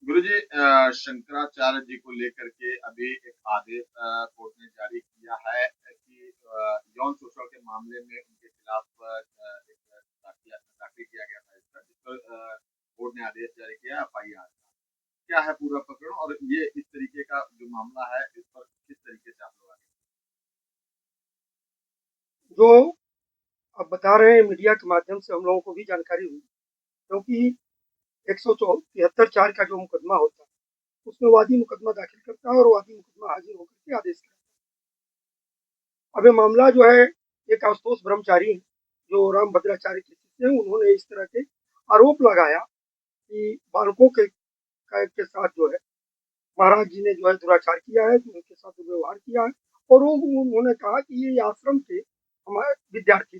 गुरुजी, शंकराचार्य जी को लेकर के अभी एक आदेश कोर्ट ने जारी किया है कि यौन शोषण के मामले में उनके खिलाफ एक दाखिल किया गया था इसका, जिस पर कोर्ट ने आदेश जारी किया एफआईआर का। क्या है पूरा प्रकरण और ये इस तरीके का जो मामला है इस पर किस तरीके से आप लोग आगे? जो अब बता रहे हैं मीडिया के माध्यम से हम लोगों को भी जानकारी हुई, क्योंकि 173 का जो मुकदमा होता है उसमें वादी मुकदमा दाखिल करता है और वादी मुकदमा हाजिर होकर के आदेश करता है। अब ये मामला जो है, एक आशुतोष ब्रह्मचारी हैं, जो राम भद्राचार्य के शिष्य हैं, उन्होंने इस तरह के आरोप लगाया कि बालकों के साथ जो है महाराज जी ने जो है दुराचार किया है, उनके साथ दुर्व्यवहार किया है। और वो उन्होंने कहा कि ये आश्रम के हमारे विद्यार्थी,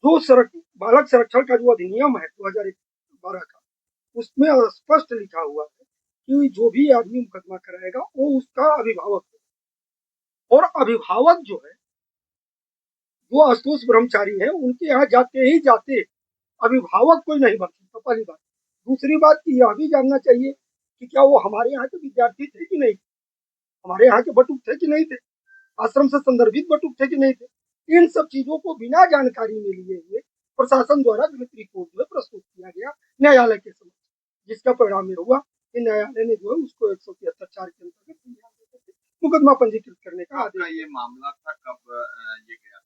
जो बालक संरक्षण का जो अधिनियम है 2012 का, उसमें स्पष्ट लिखा हुआ है कि जो भी आदमी मुकदमा कराएगा वो उसका अभिभावक है। और अभिभावक जो है, जो आशुतोष ब्रह्मचारी है, उनके यहाँ जाते ही जाते अभिभावक कोई नहीं बन सकता, पहली बात। दूसरी बात की यह भी जानना चाहिए कि क्या वो हमारे यहाँ के विद्यार्थी थे कि नहीं, हमारे यहाँ के बटुक थे कि नहीं थे, आश्रम से संदर्भित बटुक थे कि नहीं थे। इन सब चीजों को बिना जानकारी में लिए हुए प्रशासन द्वारा गलत रिपोर्ट जो है प्रस्तुत किया गया न्यायालय के समक्ष, जिसका परिणाम ये हुआ कि न्यायालय ने जो है उसको 173 के अंतर्गत मुकदमा पंजीकृत करने का आपका आदेश ये दिया। मामला था कब ये गया?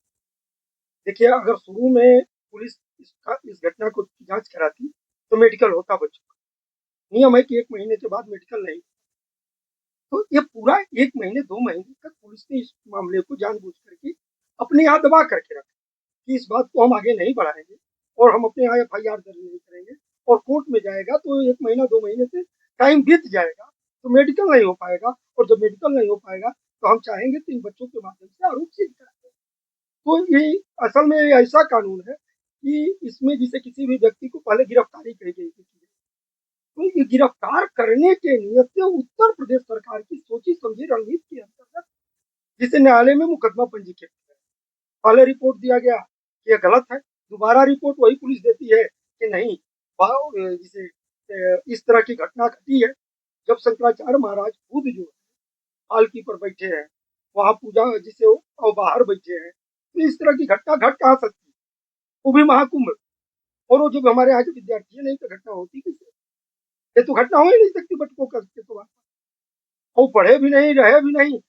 देखिए, अगर शुरू में पुलिस इस घटना को जांच कराती तो मेडिकल होता बच्चों का। नियम है कि 1 महीने के बाद मेडिकल नहीं। तो ये पूरा 1 महीने 2 महीने तक पुलिस ने इस मामले को जानबूझ करके अपने यहाँ दबा करके रखा कि इस बात को हम आगे नहीं बढ़ाएंगे और हम अपने यहाँ एफआईआर दर्ज नहीं करेंगे। और कोर्ट में जाएगा तो 1 महीना 2 महीने से टाइम बीत जाएगा, तो मेडिकल नहीं हो पाएगा। और जब मेडिकल नहीं हो पाएगा तो हम चाहेंगे तो इन बच्चों के माध्यम से आरोप सिद्ध करें। तो ये असल में ऐसा कानून है कि इसमें जिसे किसी भी व्यक्ति को पहले गिरफ्तारी कही गई थी, तो ये गिरफ्तार करने के नियत से उत्तर प्रदेश सरकार की सोची समझी रणनीति के अंतर्गत जिसे न्यायालय में मुकदमा पंजीकृत किया। पहले रिपोर्ट दिया गया कि यह गलत है, दोबारा रिपोर्ट वही पुलिस देती है कि नहीं, जिसे इस तरह की घटना घटी है जब शंकराचार्य महाराज खुद जो पालकी पर बैठे हैं, वहां पूजा जिसे और बाहर बैठे हैं, तो इस तरह की घटना घट कहाँ सकती है, वो भी महाकुंभ। और वो जब हमारे यहाँ के विद्यार्थी नहीं तो घटना होती किसे, ये तो घटना हो ही नहीं सकती बटुकों करके। तो वो पढ़े भी नहीं, रहे भी नहीं।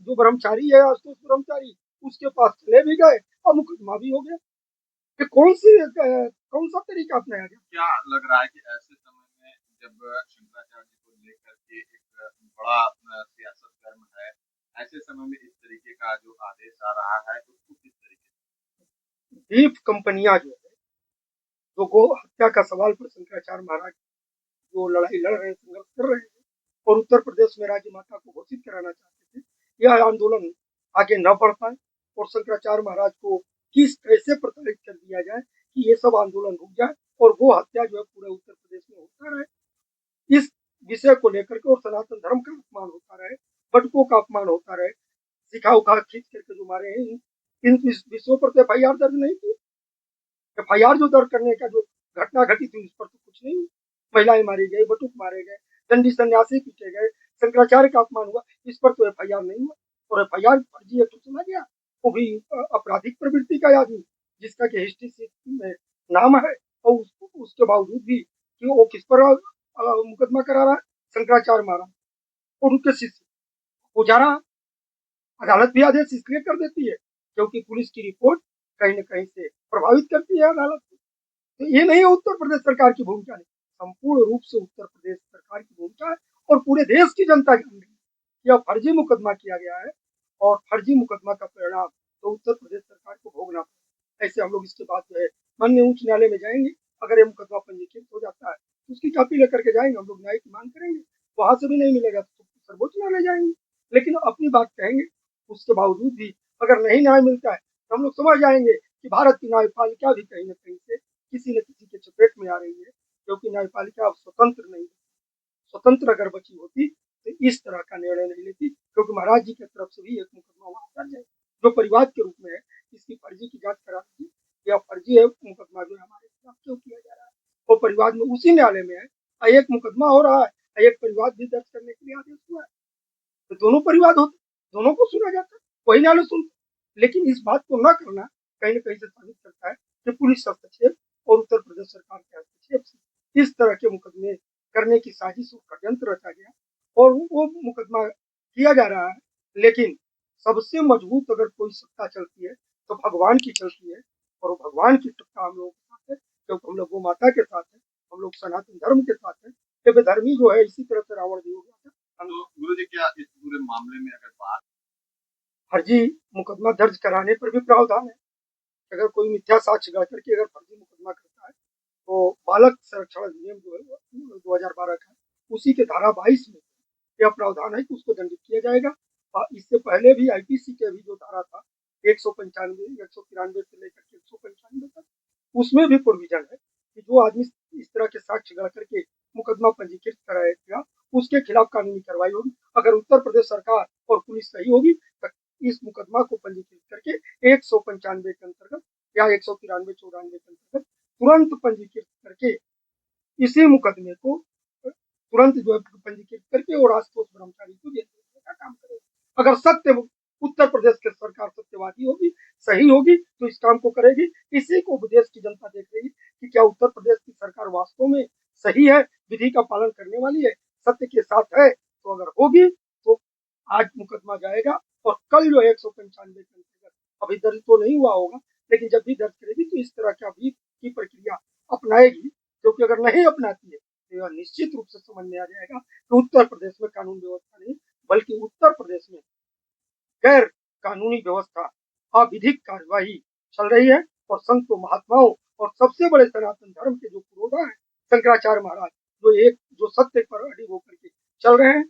जो ब्रह्मचारी है आशुतोष ब्रह्मचारी, उसके पास चले भी गए और मुकदमा भी हो गया। ये कौन सा तरीका अपनाया गया? क्या लग रहा है कि ऐसे समय में जब शंकराचार्य जी को लेकर के एक बड़ा सियासत गर्म है, ऐसे समय में इस तरीके का जो आदेश आ रहा है उसको किस तरीके बीफ कंपनियां जो है, जो गो हत्या का सवाल पर शंकराचार्य महाराज जो लड़ाई लड़ रहे हैं, संघर्ष कर रहे हैं और उत्तर प्रदेश में राज्य माता को घोषित कराना चाहते थे, यह आंदोलन आगे न बढ़ पाए और शंकराचार्य महाराज को किस कैसे प्रताड़ित कर दिया जाए कि ये सब आंदोलन रुक जाए और गो हत्या जो है पूरे उत्तर प्रदेश में होता रहे, इस विषय को लेकर के और सनातन धर्म का अपमान होता रहे, बटुकों का अपमान होता रहे, सिखा उखा खींच करके जो मारे हैं, इन विषयों पर तो एफआईआर दर्ज नहीं की। एफआईआर जो दर्ज करने का जो घटना घटी थी उस पर तो कुछ नहीं। महिलाएं मारी गई, बटुक मारे गए, दंडी सन्यासी पीटे गए, शंकराचार्य का अपमान हुआ, इस पर तो एफआईआर नहीं हुआ। और एफआईआर फर्जी है तो चला गया, वो भी आपराधिक प्रवृत्ति का आदमी जिसका कि हिस्ट्री में नाम है, और उसके बावजूद भी कि वो किस पर मुकदमा करा रहा है, शंकराचार्य महाराज और उनके शिष्य। वो जा रहा, अदालत भी आदेश इसलिए कर देती है क्योंकि पुलिस की रिपोर्ट कहीं न कहीं से प्रभावित करती है अदालत को। तो ये नहीं है उत्तर प्रदेश सरकार की भूमिका नहीं, संपूर्ण रूप से उत्तर प्रदेश सरकार की भूमिका है। और पूरे देश की जनता जान रही है यह फर्जी मुकदमा किया गया है और फर्जी मुकदमा का परिणाम तो उत्तर प्रदेश सरकार को भोगना पड़ा। ऐसे हम लोग इसके बाद जो है माननीय उच्च न्यायालय में जाएंगे, अगर ये मुकदमा पंजीकृत हो जाता है तो उसकी कापी लेकर के जाएंगे, हम लोग न्याय की मांग करेंगे। वहां से भी नहीं मिलेगा तो सर्वोच्च न्यायालय जाएंगे, लेकिन अपनी बात कहेंगे। उसके बावजूद भी अगर नहीं न्याय मिलता है तो हम लोग समझ जाएंगे कि भारत की न्यायपालिका भी कहीं न कहीं से किसी न किसी के चपेट में आ रही है, क्योंकि न्यायपालिका अब स्वतंत्र नहीं है। स्वतंत्र अगर बची होती तो इस तरह का निर्णय नहीं लेती, क्योंकि महाराज जी की तरफ से भी एक मुकदमा वहां दर्ज है जो परिवाद के रूप में है। इसकी फर्जी की जांच करा दी, या फर्जी है मुकदमा जो हमारे खिलाफ क्यों किया जा रहा है, वो परिवाद में उसी न्यायालय में है एक मुकदमा हो रहा है, एक परिवाद भी दर्ज करने के लिए आदेश हुआ है, तो दोनों परिवाद होते, दोनों को सुना जाता, कोई ना सुन। लेकिन इस बात को न करना कहीं न कहीं से साबित करता है कि पुलिस हस्तक्षेप और उत्तर प्रदेश सरकार के हस्तक्षेप से इस तरह के मुकदमे करने की साजिश और षड्यंत्र रचा गया और वो मुकदमा किया जा रहा है। लेकिन सबसे मजबूत अगर कोई सत्ता चलती है तो भगवान की चलती है, और वो भगवान की सत्ता हम लोगों के साथ है, क्योंकि हम लोग गौ माता के साथ है, हम लोग सनातन धर्म के साथ है। ये बेधर्मी जो है इसी तरह से रावण भी हो गया था। तो गुरुजी क्या इस पूरे मामले में अगर बात फर्जी मुकदमा दर्ज कराने पर भी प्रावधान है। अगर कोई मिथ्या साक्ष्य गा करके अगर फर्जी मुकदमा करता है तो बालक संरक्षण अधिनियम जो है 2012 का, उसी के धारा 22 में यह प्रावधान है कि उसको दंडित किया जाएगा। और इससे पहले भी आईपीसी के भी जो धारा था 195, 193 से लेकर के 195 तक, उसमें भी प्रोविजन है कि जो आदमी इस तरह के साक्ष्य गा करके मुकदमा पंजीकृत कराएगा उसके खिलाफ कानूनी कार्रवाई होगी। अगर उत्तर प्रदेश सरकार और पुलिस सही होगी तो इस मुकदमा को पंजीकृत करके 195 के अंतर्गत या 193-94 के अंतर्गत तुरंत पंजीकृत करके इसी मुकदमे को तुरंत जो है पंजीकृत करके और आशुतोष ब्रह्मचारी को जेल भेजने का काम करेगा। अगर सत्य उत्तर प्रदेश की सरकार सत्यवादी होगी, सही होगी, तो इस काम को करेगी। इसी को देश की जनता देख रही है कि क्या उत्तर प्रदेश की सरकार वास्तव में सही है, विधि का पालन करने वाली है, सत्य के साथ है। तो अगर होगी तो आज मुकदमा जाएगा और कल जो है 195 के अंतर्गत, अभी दर्ज तो नहीं हुआ होगा, लेकिन जब भी दर्ज करेगी तो इस तरह का भी की प्रक्रिया अपनाएगी। क्योंकि अगर नहीं अपनाती है तो यह निश्चित रूप से समझ में आ जाएगा कि उत्तर प्रदेश में कानून व्यवस्था नहीं, बल्कि उत्तर प्रदेश में गैर कानूनी व्यवस्था, अविधिक कार्यवाही चल रही है। और संतों, महात्माओं और सबसे बड़े सनातन धर्म के जो पुरोधा है शंकराचार्य महाराज, जो सत्य पर अड़ी होकर के चल रहे हैं,